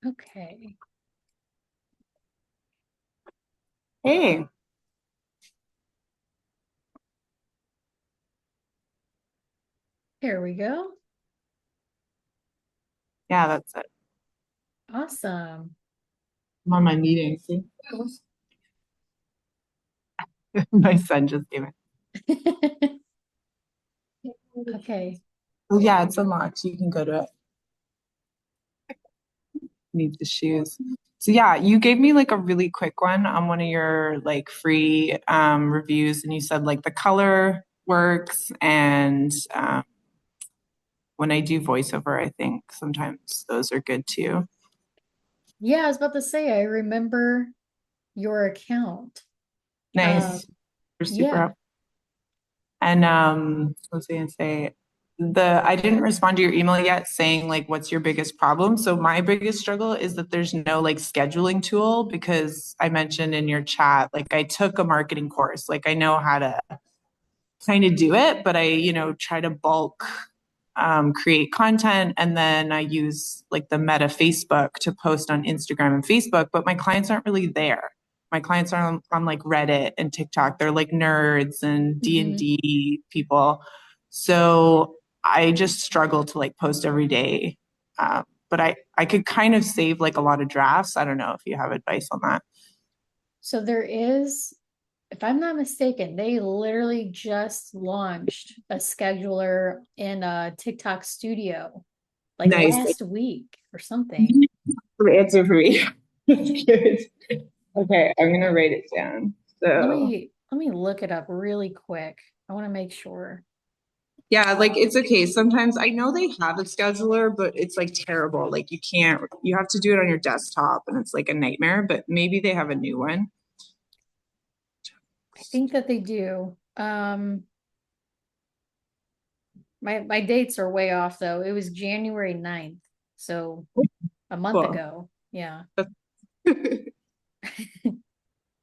Okay, Hey, here we go. yeah, that's it. Awesome. I'm on my meeting. See, my son just came in. Okay. Oh yeah, it's unlocked. You can go to it. Need the shoes. So yeah, you gave me like a really quick one on one of your like free reviews, and you said like the color works, and when I do voiceover, I think sometimes those are good too. Yeah, I was about to say, I remember your account. Um, Nice. You're super yeah. up. And what was I gonna say? I didn't respond to your email yet saying like what's your biggest problem. So my biggest struggle is that there's no like scheduling tool because I mentioned in your chat, like I took a marketing course. Like I know how to kind of do it, but I try to bulk create content and then I use like the Meta Facebook to post on Instagram and Facebook, but my clients aren't really there. My clients are on like Reddit and TikTok. They're like nerds and Hmm. D&D people. So I just struggle to like post every day. But I could kind of save like a lot of drafts. I don't know if you have advice on that. So there is, if I'm not mistaken, they literally just launched a scheduler in a TikTok studio like Nice. last week or something. Answer for me. That's good. Okay, I'm gonna write it down. So Let me look it up really quick. I want to make sure. yeah, like it's okay. Sometimes I know they have a scheduler, but it's like terrible. Like you have to do it on your desktop and it's like a nightmare, but maybe they have a new one. I think that they do. My dates are way off though. It was January 9th, so a month Cool. ago. Yeah.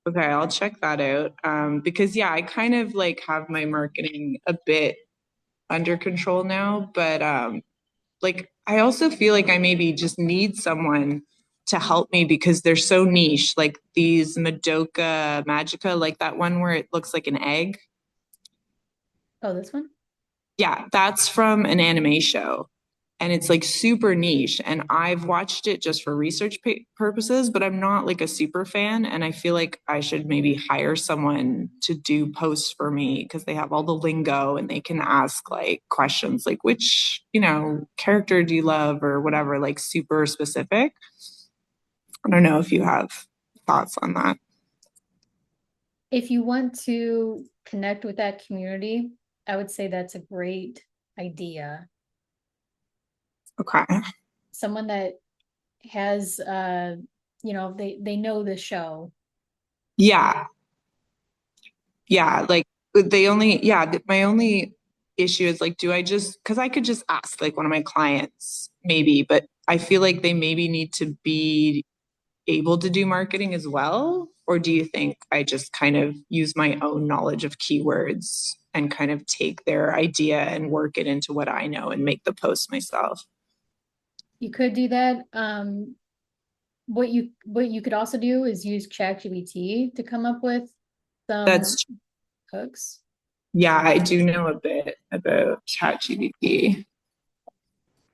Okay, I'll check that out. Because yeah, I kind of like have my marketing a bit under control now, but like I also feel like I maybe just need someone to help me because they're so niche. Like these Madoka Magica, like that one where it looks like an egg. Oh, this one? Yeah, that's from an anime show. And it's like super niche. And I've watched it just for research purposes, but I'm not like a super fan. And I feel like I should maybe hire someone to do posts for me because they have all the lingo and they can ask like questions like, which character do you love or whatever, like super specific. I don't know if you have thoughts on that. If you want to connect with that community, I would say that's a great idea. Okay. Someone that has they know the show. Yeah. Yeah, like my only issue is like, do I just, because I could just ask like one of my clients, maybe, but I feel like they maybe need to be able to do marketing as well. Or do you think I just kind of use my own knowledge of keywords and kind of take their idea and work it into what I know and make the post myself? You could do that. What you could also do is use ChatGPT to come up with some That's, hooks. yeah, I do know a bit about ChatGPT,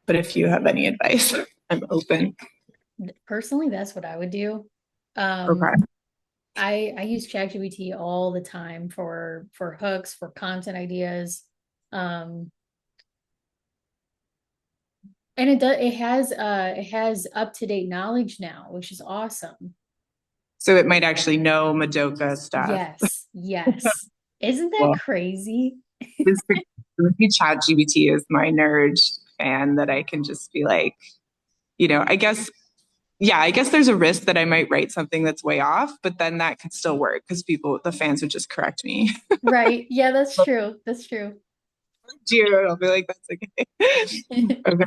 but if you have any advice, I'm open. Personally, that's what I would do. Um, Okay. I use ChatGPT all the time for hooks, for content ideas. Um, and it has up-to-date knowledge now, which is awesome. So it might actually know Madoka stuff. Yes, yes. Isn't that Well, crazy? this chat GBT is my nerd fan that I can just be like, I guess, yeah, I guess there's a risk that I might write something that's way off, but then that could still work because the fans would just correct me. Right. Yeah, that's true. That's true. Dear, I'll be like, that's okay. Okay. That's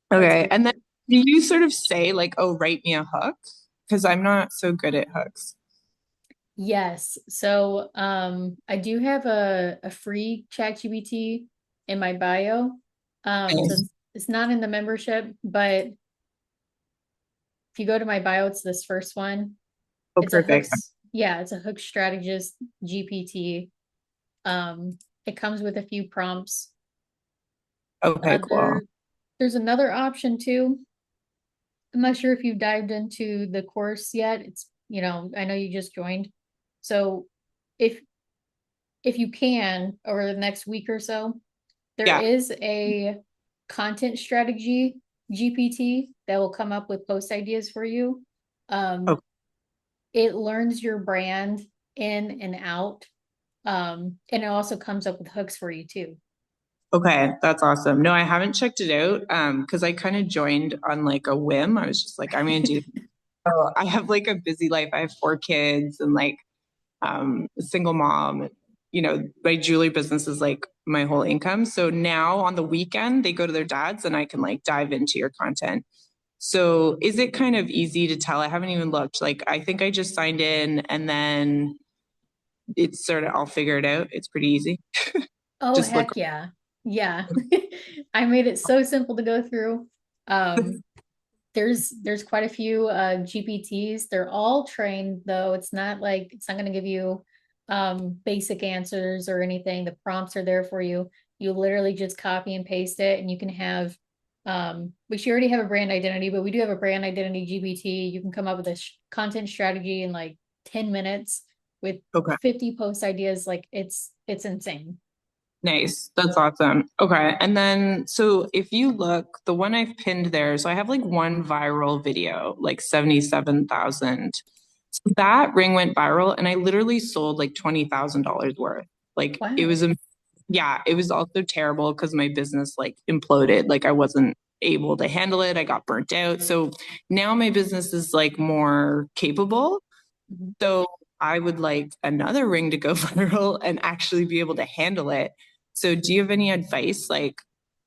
Okay. very And then good. do you sort of say like, oh, write me a hook? Because I'm not so good at hooks. Yes. So I do have a free ChatGPT in my bio. So Nice. it's not in the membership, but if you go to my bio, it's this first one. Oh, It's a perfect. hooks, yeah, it's a hook strategist GPT. It comes with a few prompts. Okay, cool. There, there's another option too. I'm not sure if you've dived into the course yet. It's, I know you just joined. So if if you can over the next week or so, there Yeah. is a content strategy GPT that will come up with post ideas for you. Um, Okay. it learns your brand in and out. And it also comes up with hooks for you too. Okay, that's awesome. No, I haven't checked it out because I kind of joined on like a whim. I was just like, I'm gonna do. Oh, I have like a busy life. I have 4 kids and like a single mom. You know, my jewelry business is like my whole income. So now on the weekend, they go to their dad's and I can like dive into your content. So is it kind of easy to tell? I haven't even looked. Like, I think I just signed in and then it's sort of, I'll figure it out. It's pretty easy. Oh, Just look. heck yeah. Yeah. I made it so simple to go through. Um, there's quite a few GPTs. They're all trained though. It's not going to give you basic answers or anything. The prompts are there for you. You literally just copy and paste it and you can have which you already have a brand identity, but we do have a brand identity GPT. You can come up with a content strategy in like 10 minutes with Okay. 50 post ideas. Like it's insane. Nice. That's awesome. Okay. And then, so if you look, the one I've pinned there, so I have like one viral video, like 77,000. So that ring went viral and I literally sold like $20,000 worth. Like it Wow. was, yeah, it was also terrible because my business like imploded. Like I wasn't able to handle it. I got burnt out. So now my business is like more capable. Mhm. So I would like another ring to go viral and actually be able to handle it. So do you have any advice? Like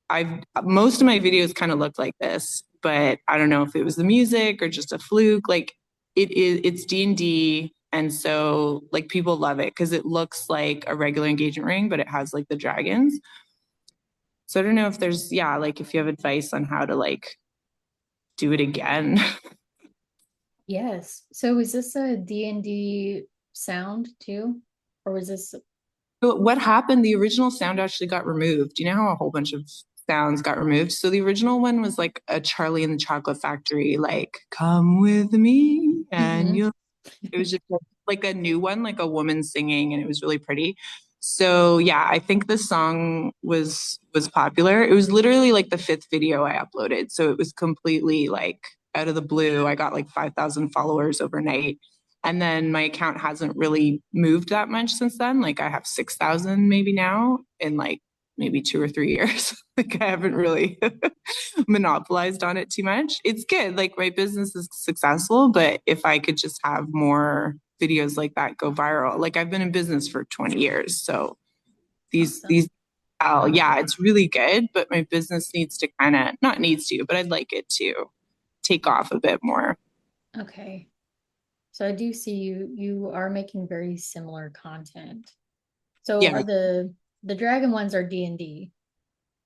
I've most of my videos kind of look like this, but I don't know if it was the music or just a fluke. Like it's D&D and so like people love it because it looks like a regular engagement ring, but it has like the dragons. So I don't know if there's yeah, like if you have advice on how to like do it again. Yes. So is this a D&D sound too? Or was this But what happened? The original sound actually got removed. You know how a whole bunch of sounds got removed? So the original one was like a Charlie and the Chocolate Factory, like, come with me and Mhm. you'll. It was just like a new one, like a woman singing, and it was really pretty. So yeah, I think the song was popular. It was literally like the fifth video I uploaded. So it was completely like out of the blue. I got like 5,000 followers overnight. And then my account hasn't really moved that much since then. Like I have 6,000 maybe now in like maybe 2 or 3 years. Like I haven't really monopolized on it too much. It's good. Like my business is successful, but if I could just have more videos like that go viral. Like I've been in business for 20 years. So these Awesome. oh yeah, it's really good, but my business needs to kind of not needs to, but I'd like it to take off a bit more. Okay. So I do see you are making very similar content. So Yeah. are the dragon ones are D&D.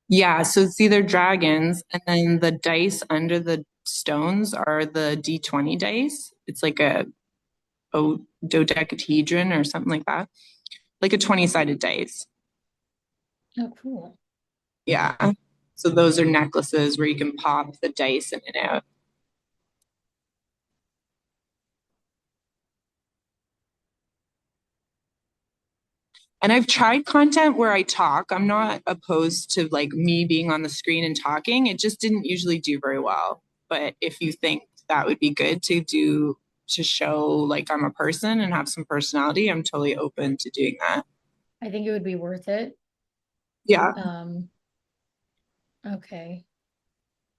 Yeah, so it's either dragons and then the dice under the stones are the D20 dice. It's like a dodecahedron or something like that. Like a 20-sided dice. Oh, cool. Yeah. So those are necklaces where you can pop the dice in and out. And I've tried content where I talk. I'm not opposed to like me being on the screen and talking. It just didn't usually do very well. But if you think that would be good to do to show like I'm a person and have some personality, I'm totally open to doing that. I think it would be worth it. Yeah. Um, okay.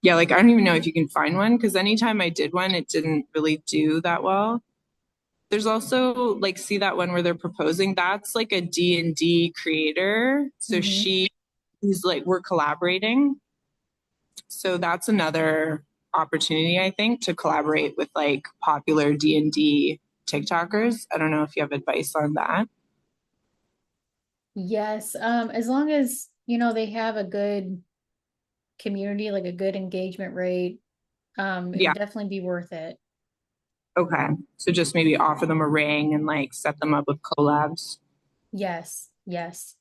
Yeah, like I don't even know if you can find one because anytime I did one, it didn't really do that well. There's also like see that one where they're proposing. That's like a D&D creator. So Hmm. he's like we're collaborating. So that's another opportunity I think to collaborate with like popular D&D TikTokers. I don't know if you have advice on that. Yes. As long as, they have a good community, like a good engagement rate, it Yeah. would definitely be worth it. Okay. So just maybe offer them a ring and like set them up with collabs. Yes, yes.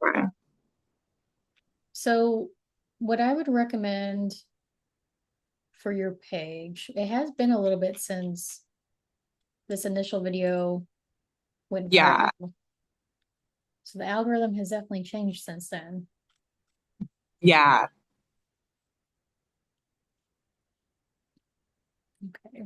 Right. So what I would recommend for your page, it has been a little bit since this initial video went Yeah. viral. So the algorithm has definitely changed since then. Yeah. Okay.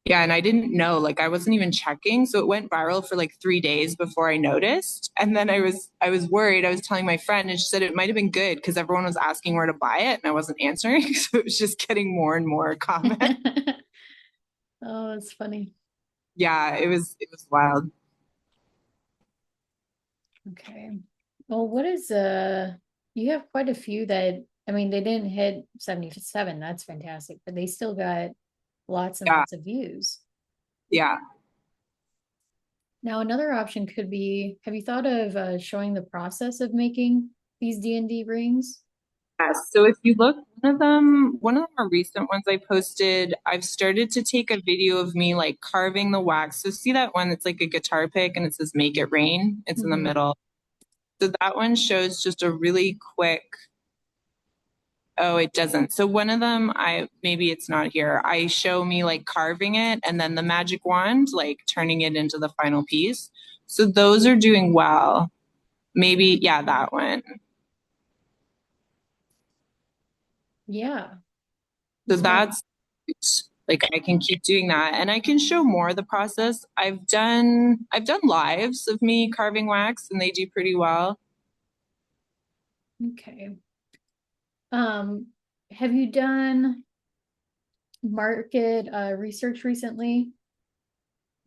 Yeah. And I didn't know, like I wasn't even checking. So it went viral for like 3 days before I noticed. And then I was worried. I was telling my friend and she said it might have been good because everyone was asking where to buy it and I wasn't answering. So it was just getting more and more comments. Oh, that's funny. Yeah, it was wild. Okay. Well, what is you have quite a few that I mean they didn't hit 77. That's fantastic, but they still got lots and Yeah. lots of views. Yeah. Now, another option could be, have you thought of showing the process of making these D&D rings? Yes. So if you look, one of the more recent ones I posted, I've started to take a video of me like carving the wax. So see that one that's like a guitar pick and it says make it rain. It's in the Hmm. middle. So that one shows just a really quick, oh, it doesn't. So one of them, maybe it's not here. I show me like carving it and then the magic wand, like turning it into the final piece. So those are doing well. Maybe, yeah, that one. Yeah, So this might, that's like I can keep doing that and I can show more of the process. I've done lives of me carving wax and they do pretty well. okay. Um, have you done market research recently?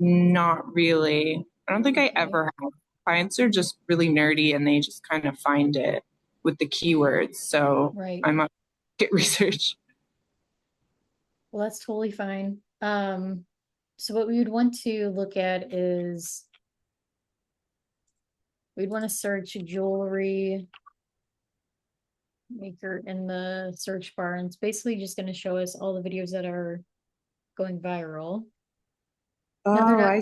Not really. I don't think I Okay, ever have. Clients are just really nerdy and they just kind of find it with the keywords. So right. I'm up get research. Well, that's totally fine. So what we would want to look at is we'd want to search jewelry maker in the search bar, and it's basically just going to show us all the videos that are going viral. Now Oh,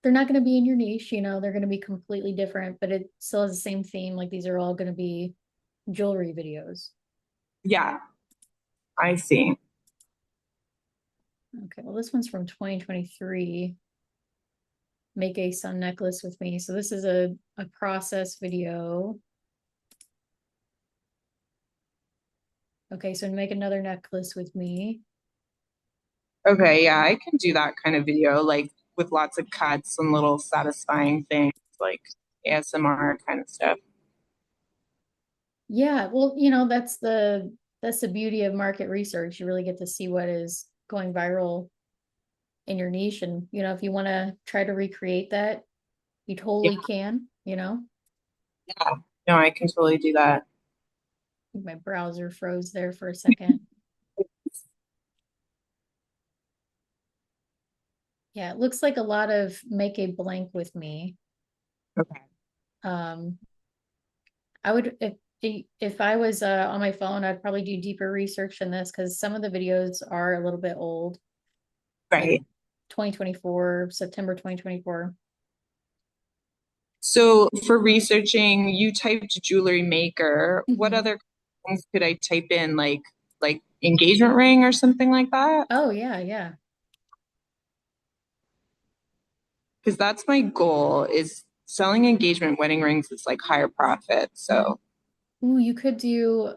they're not going to be in your niche, they're going to be completely different, but it still has the same theme. Like these are all going to be jewelry videos. yeah, I see. Okay, well, this one's from 2023. Make a sun necklace with me. So this is a process video. Okay, so make another necklace with me. Okay, yeah, I can do that kind of video, like with lots of cuts and little satisfying things, like ASMR kind of stuff. Yeah, well, that's the beauty of market research. You really get to see what is going viral in your niche. And, if you want to try to recreate that, you Yeah, totally can. yeah. No, I can totally do that. My browser froze there for a second. Yeah, it looks like a lot of make a blank with me. Okay. Um, I would if I was on my phone, I'd probably do deeper research than this because some of the videos are a little bit old, like Right. 2024, September 2024. So for researching, you typed jewelry maker. What Mhm. other things could I type in, like engagement ring or something like that? Oh yeah, yeah. Because that's my goal is selling engagement wedding rings is like higher profit. So Ooh, you could do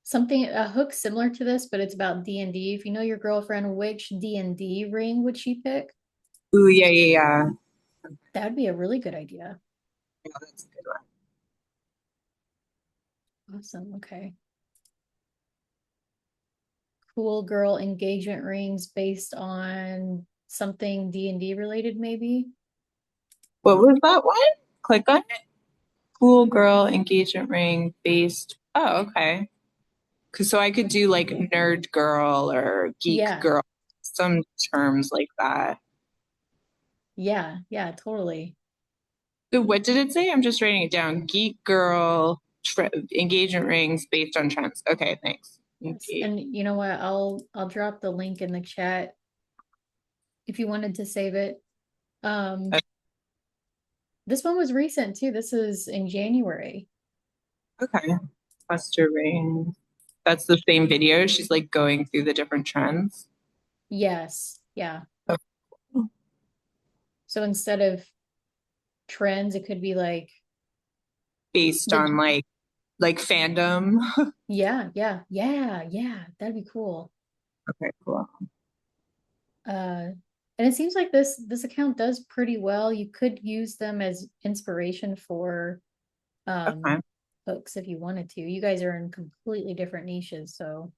something a hook similar to this, but it's about D&D. If you know your girlfriend, which D&D ring would she pick? ooh, yeah, yeah, yeah. That'd be a really good idea. Yeah, that's a good one. Awesome. Okay. Cool girl engagement rings based on something D&D related, maybe. What was that one? Click on it. Cool girl engagement ring based. Oh, okay. Cause so I could do like nerd girl or geek Yeah. girl, some terms like that. Yeah. Yeah, totally. So what did it say? I'm just writing it down. Geek girl engagement rings based on trends. Okay, thanks. Yes. Okay. And you know what? I'll drop the link in the chat if you wanted to save it. Um, Uh, this one was recent too. This is in January. Okay. Cluster Ring. That's the same video. She's like going through the different trends. Yes. Yeah. Oh, So instead of trends, it could be like based the on like fandom. yeah, yeah, yeah, yeah. That'd be cool. Okay, cool. And it seems like this account does pretty well. You could use them as inspiration for Okay. books if you wanted to. You guys are in completely different niches, so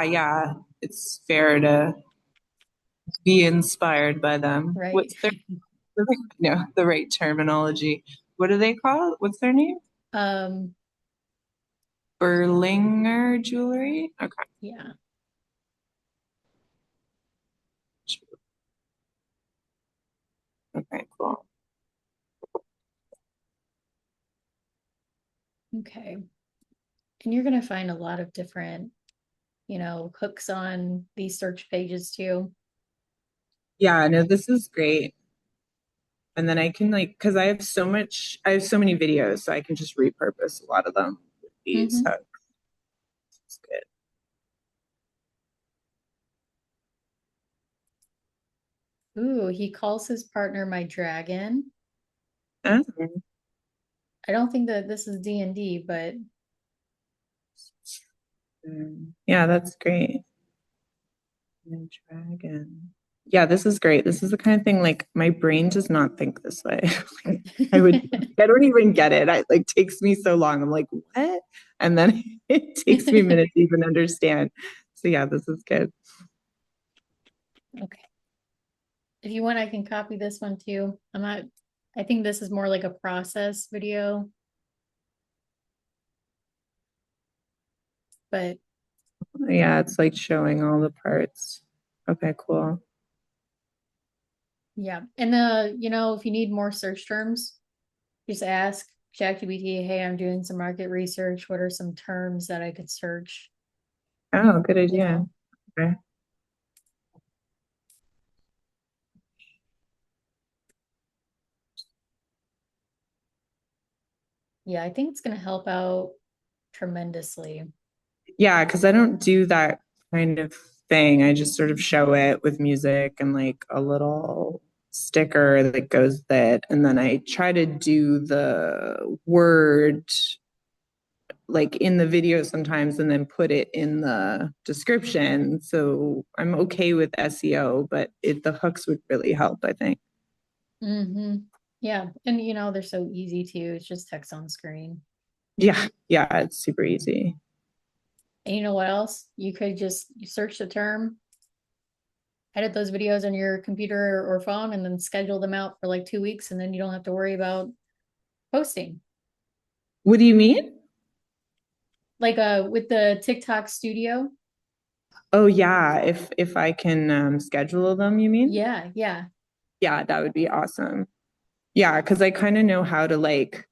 Yeah, it's fair to be inspired by them. right. What's their no, the right terminology? What do they call it? What's their name? Um, Berlinger Jewelry? Okay. yeah. Okay, cool. Okay. And you're gonna find a lot of different, hooks on these search pages too. Yeah, no, this is great. And then I can like, because I have so many videos, so I can just repurpose a lot of them with these Mm-hmm. hooks. It's good. Ooh, he calls his partner my dragon. Oh, I don't think that this is D&D, but yeah, that's great. And dragon. Yeah, this is great. This is the kind of thing like my brain does not think this way. Like, I don't even get it. I like takes me so long. I'm like, what? And then it takes me minutes to even understand. So yeah, this is good. okay. If you want, I can copy this one too. I think this is more like a process video, but Yeah, it's like showing all the parts. Okay, cool. yeah. And if you need more search terms, just ask ChatGPT, hey, I'm doing some market research. What are some terms that I could search? Oh, good You idea. know, Okay. yeah, I think it's gonna help out tremendously. Yeah, because I don't do that kind of thing. I just sort of show it with music and like a little sticker that goes with it. And then I try to do the word like in the video sometimes and then put it in the description. So I'm okay with SEO, but the hooks would really help, I think. Mm-hmm. Yeah, and they're so easy too. It's just text on screen. Yeah, yeah, it's super easy. And you know what else? You could just search the term, edit those videos on your computer or phone, and then schedule them out for like 2 weeks, and then you don't have to worry about posting. What do you mean? Like with the TikTok studio. Oh yeah, if I can schedule them, you mean? Yeah, yeah. Yeah, that would be awesome. Yeah, because I kind of know how to like,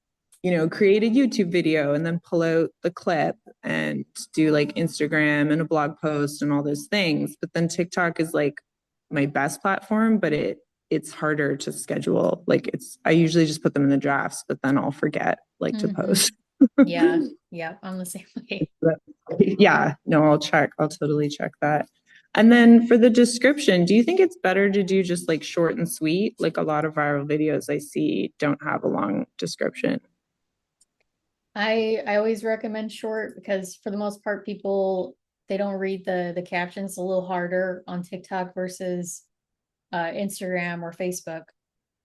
create a YouTube video and then pull out the clip and do like Instagram and a blog post and all those things. But then TikTok is like my best platform, but it's harder to schedule. Like I usually just put them in the drafts, but then I'll forget like to Mm-hmm. post. Yeah, yeah. I'm the same way. Yeah, no, I'll check. I'll totally check that. And then for the description, do you think it's better to do just like short and sweet? Like a lot of viral videos I see don't have a long description. I always recommend short because for the most part, people they don't read the captions a little harder on TikTok versus Instagram or Facebook.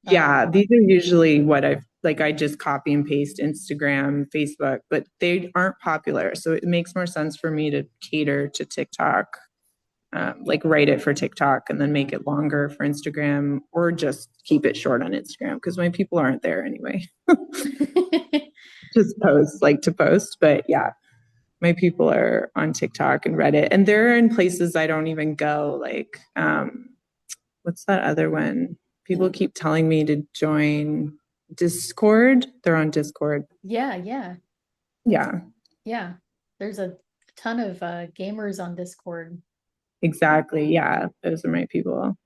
Yeah, Um, these are usually what I just copy and paste Instagram, Facebook, but they aren't popular. So it makes more sense for me to cater to TikTok, like write it for TikTok and then make it longer for Instagram or just keep it short on Instagram because my people aren't there anyway. Just post, like to post. But yeah, my people are on TikTok and Reddit, and they're in places I don't even go. Like, what's that other one? People keep telling me to join Discord. They're on Discord. yeah, yeah, Yeah, yeah. There's a ton of gamers on Discord. exactly. Yeah, those are my people.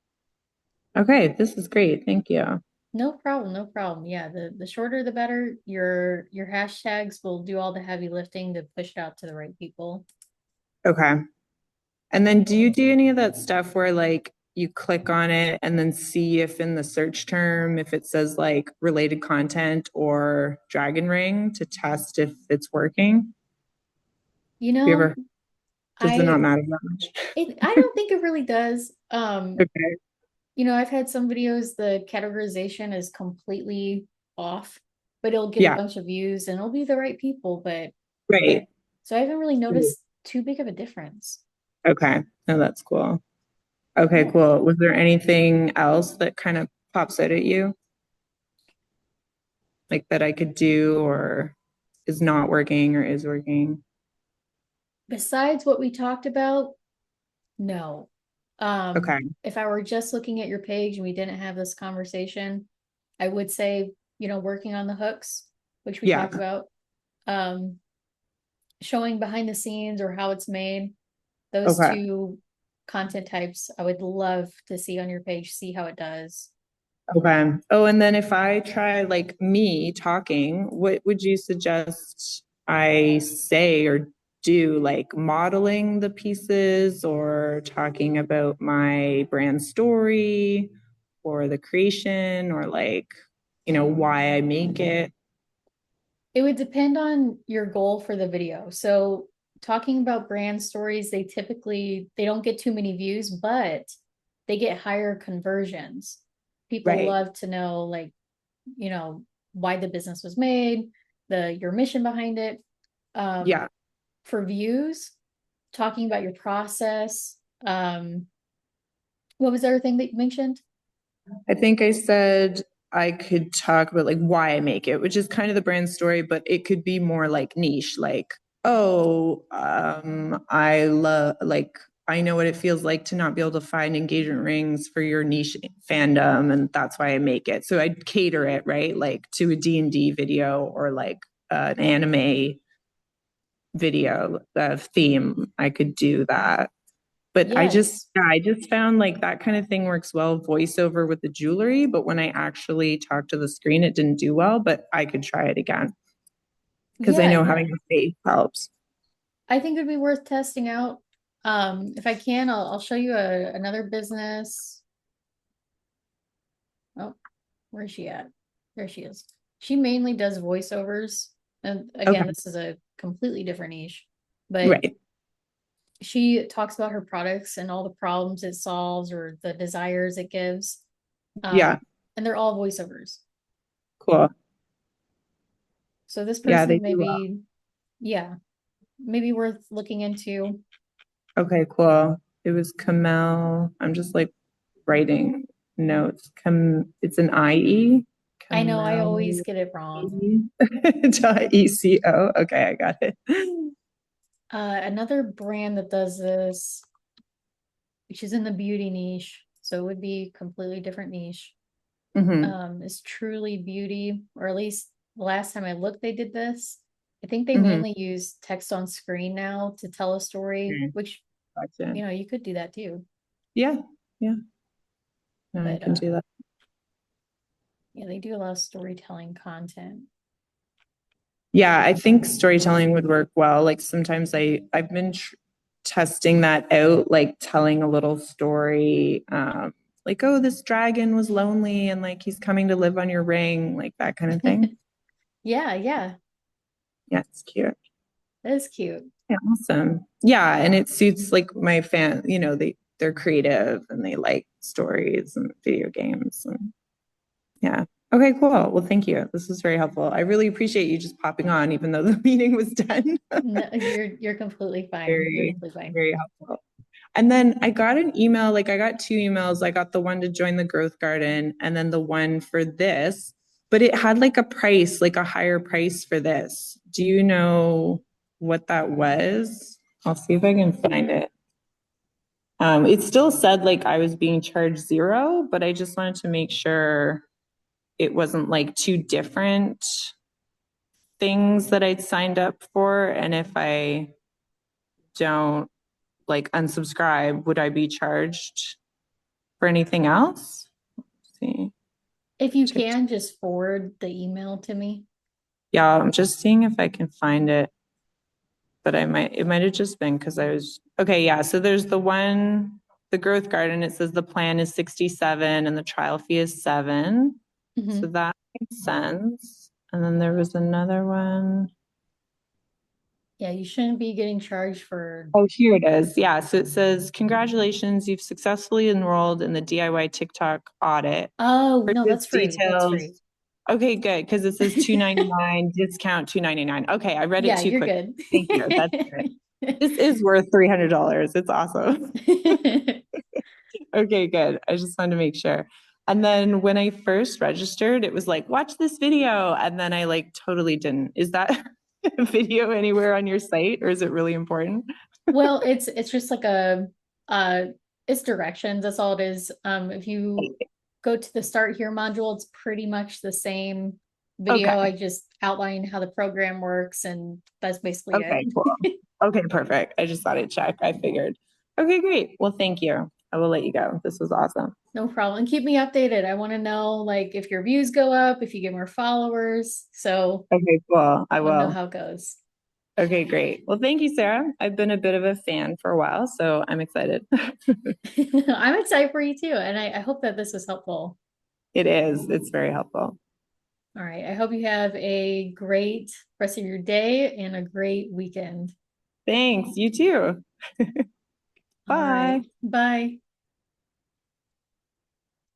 Okay, this is great. Thank you. No problem, no problem. Yeah, the shorter the better. Your hashtags will do all the heavy lifting to push it out to the right people. Okay. And then do you do any of that stuff where like you click on it and then see if in the search term, if it says like related content or Dragon Ring to test if it's working? You Have you know, ever, does it not I matter that much? I don't think it really does. Okay. I've had some videos, the categorization is completely off, but it'll get a Yeah, bunch of views and it'll be the right people, but right. so I haven't really noticed too big of a difference. Okay. No, that's cool. Okay, Yeah. cool. Was there anything else that kind of pops out at you, like that I could do or is not working or is working? Besides what we talked about, no. Okay. If I were just looking at your page and we didn't have this conversation, I would say, working on the hooks, which we talked Yeah. about, um, showing behind the scenes or how it's made. Those Okay. two content types I would love to see on your page, see how it does. Okay. Oh, and then if I try like me talking, what would you suggest I say or do, like modeling the pieces or talking about my brand story or the creation or like, why I make it? It would depend on your goal for the video. So talking about brand stories, they don't get too many views, but they get higher conversions. People Right. love to know like, you know, why the business was made, the your mission behind it. Um, Yeah. for views, talking about your process. What was the other thing that you mentioned? I think I said I could talk about like why I make it, which is kind of the brand story, but it could be more like niche, like, oh, I love like I know what it feels like to not be able to find engagement rings for your niche fandom, and that's why I make it. So I'd cater it, right? Like to a D&D video or like an anime video theme. I could do that. But Yes. yeah, I just found like that kind of thing works well voiceover with the jewelry. But when I actually talked to the screen, it didn't do well, but I could try it again because I Yeah, know yeah. having a face helps. I think it'd be worth testing out. If I can, I'll show you another business. Oh, where is she at? There she is. She mainly does voiceovers. And again, Okay. this is a completely different niche, but Right. she talks about her products and all the problems it solves or the desires it gives. Yeah. Um, and they're all voiceovers. Cool. So this Yeah, they person do well. yeah, maybe worth looking into. Okay, cool. It was Kamel. I'm just like writing notes. It's an IE. I know I Kamel always get it wrong. dot ECO. Okay, I got it. Another brand that does this, which is in the beauty niche, so it would be completely different niche, Hmm. is Truly Beauty, or at least the last time I looked, they did this. I think they Hmm. mainly use text on screen now to tell a story, Okay, which, gotcha. you could do that too. Yeah. Yeah. No, I But can do that. yeah, they do a lot of storytelling content. Yeah, I think storytelling would work well. Like sometimes I've been testing that out, like telling a little story, like oh, this dragon was lonely and like he's coming to live on your ring, like that kind of thing. Yeah, yeah, Yeah, it's cute. that is cute. Yeah, awesome. Yeah, and it suits like my fan. They're creative and they like stories and video games and yeah. Okay, cool. Well, thank you. This was very helpful. I really appreciate you just popping on, even though the meeting was done. No, you're completely fine. You're Very, completely fine. very helpful. And then I got an email, like I got two emails. I got the one to join the growth garden and then the one for this, but it had like a price, like a higher price for this. Do you know what that was? I'll see if I can find it. It still said like I was being charged zero, but I just wanted to make sure it wasn't like two different things that I'd signed up for. And if I don't like unsubscribe, would I be charged for anything else? See. If you TikTok. can, just forward the email to me. Yeah, I'm just seeing if I can find it, but it might have just been because okay, yeah. So there's the growth garden. It says the plan is 67 and the trial fee is 7. So Mhm. that makes sense. And then there was another one. Yeah, you shouldn't be getting charged for. Oh, here it is. Yeah. So it says, congratulations, you've successfully enrolled in the DIY TikTok audit. Oh, no, Purchase that's free. That's free. details. Okay, good. Because it says 299, discount 299. Okay, I read it Yeah, too you're quick. good. Thank you. That's good. This is worth $300. It's awesome. Okay, good. I just wanted to make sure. And then when I first registered, it was like, watch this video. And then I like totally didn't. Is that video anywhere on your site or is it really important? Well, it's just like uh it's directions. That's all it is. If you go to the Start Here module, it's pretty much the same video. I Okay. just outline how the program works, and that's basically it. Okay, cool. Okay, perfect. I just thought I'd check. I figured. Okay, great. Well, thank you. I will let you go. This was awesome. No problem. And keep me updated. I want to know like if your views go up, if you get more followers. So Okay, cool. I I want to know will. how it goes. Okay, great. Well, thank you, Sarah. I've been a bit of a fan for a while, so I'm excited. I'm excited for you too, and I hope that this was helpful. It is. It's very helpful. All right. I hope you have a great rest of your day and a great weekend. Thanks. You too. All right. Bye. Bye.